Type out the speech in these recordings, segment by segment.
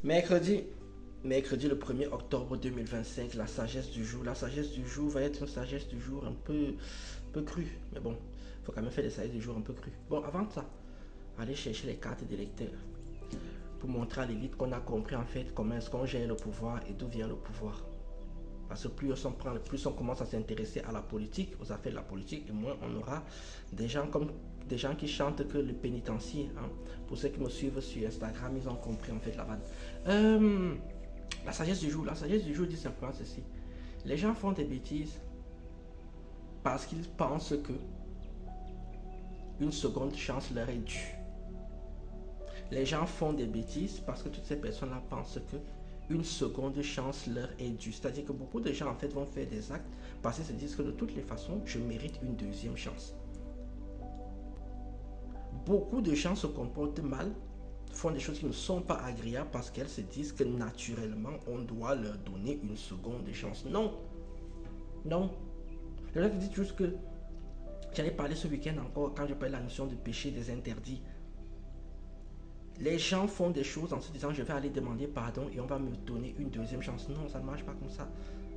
Mercredi, mercredi le 1er octobre 2025, la sagesse du jour. La sagesse du jour va être une sagesse du jour un peu crue. Mais bon, il faut quand même faire des sagesses du jour un peu crues. Bon, avant ça, allez chercher les cartes des lecteurs pour montrer à l'élite qu'on a compris en fait comment est-ce qu'on gère le pouvoir et d'où vient le pouvoir. Parce que plus on commence à s'intéresser à la politique, aux affaires de la politique, et moins on aura des gens qui chantent que le pénitencier. Hein. Pour ceux qui me suivent sur Instagram, ils ont compris en fait la vanne. La sagesse du jour. La sagesse du jour dit simplement ceci. Les gens font des bêtises parce qu'ils pensent que une seconde chance leur est due. Les gens font des bêtises parce que toutes ces personnes-là pensent que une seconde chance leur est due. C'est-à-dire que beaucoup de gens en fait vont faire des actes parce qu'ils se disent que de toutes les façons, je mérite une deuxième chance. Beaucoup de gens se comportent mal, font des choses qui ne sont pas agréables parce qu'elles se disent que naturellement, on doit leur donner une seconde chance. Non. Non. Le gars qui dit juste que j'allais parler ce week-end encore quand je parlais de la notion de péché, des interdits. Les gens font des choses en se disant je vais aller demander pardon et on va me donner une deuxième chance. Non, ça ne marche pas comme ça.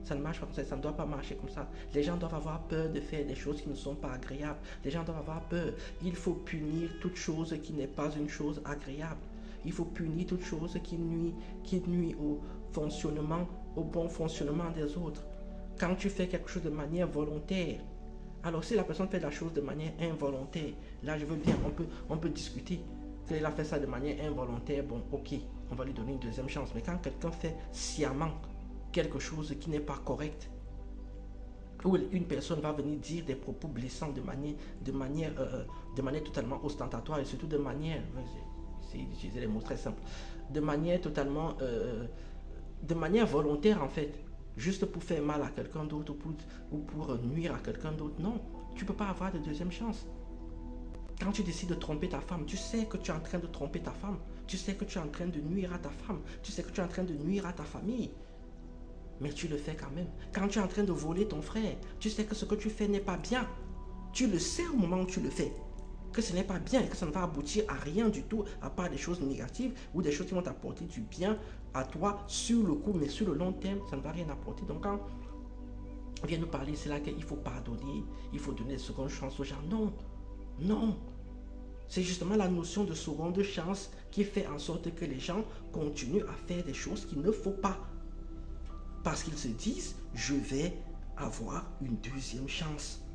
Ça ne marche pas comme ça, ça ne doit pas marcher comme ça. Les gens doivent avoir peur de faire des choses qui ne sont pas agréables. Les gens doivent avoir peur. Il faut punir toute chose qui n'est pas une chose agréable. Il faut punir toute chose qui nuit au fonctionnement, au bon fonctionnement des autres. Quand tu fais quelque chose de manière volontaire, alors si la personne fait la chose de manière involontaire, là je veux bien, on peut discuter. Qu'il a fait ça de manière involontaire, bon ok, on va lui donner une deuxième chance. Mais quand quelqu'un fait sciemment quelque chose qui n'est pas correct, où une personne va venir dire des propos blessants de manière totalement ostentatoire et surtout de manière, c'est utiliser les mots très simples, de manière totalement, de manière volontaire en fait, juste pour faire mal à quelqu'un d'autre ou pour nuire à quelqu'un d'autre. Non, tu ne peux pas avoir de deuxième chance. Quand tu décides de tromper ta femme, tu sais que tu es en train de tromper ta femme. Tu sais que tu es en train de nuire à ta femme. Tu sais que tu es en train de nuire à ta famille. Mais tu le fais quand même. Quand tu es en train de voler ton frère, tu sais que ce que tu fais n'est pas bien. Tu le sais au moment où tu le fais. Que ce n'est pas bien et que ça ne va aboutir à rien du tout, à part des choses négatives ou des choses qui vont t'apporter du bien à toi sur le coup, mais sur le long terme, ça ne va rien apporter. Donc quand on vient nous parler, c'est là qu'il faut pardonner, il faut donner des secondes chances aux gens. Non. Non, c'est justement la notion de seconde chance qui fait en sorte que les gens continuent à faire des choses qu'il ne faut pas. Parce qu'ils se disent, je vais avoir une deuxième chance.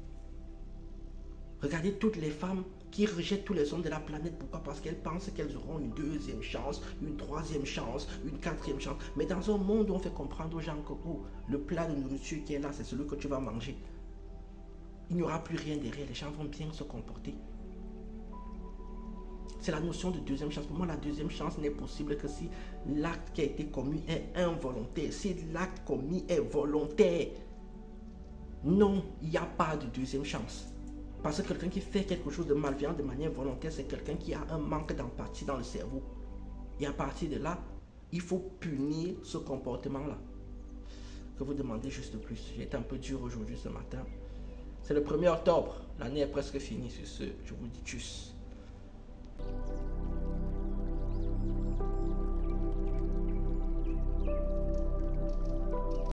Regardez toutes les femmes qui rejettent tous les hommes de la planète. Pourquoi? Parce qu'elles pensent qu'elles auront une deuxième chance, une troisième chance, une quatrième chance. Mais dans un monde où on fait comprendre aux gens que le plat de nourriture qui est là, c'est celui que tu vas manger. Il n'y aura plus rien derrière, les gens vont bien se comporter. C'est la notion de deuxième chance. Pour moi, la deuxième chance n'est possible que si l'acte qui a été commis est involontaire. Si l'acte commis est volontaire, non, il n'y a pas de deuxième chance. Parce que quelqu'un qui fait quelque chose de malveillant de manière volontaire, c'est quelqu'un qui a un manque d'empathie dans le cerveau. Et à partir de là, il faut punir ce comportement-là. Que vous demandez juste plus. J'ai été un peu dur aujourd'hui ce matin. C'est le 1er octobre. L'année est presque finie sur ce. Je vous dis tchuss.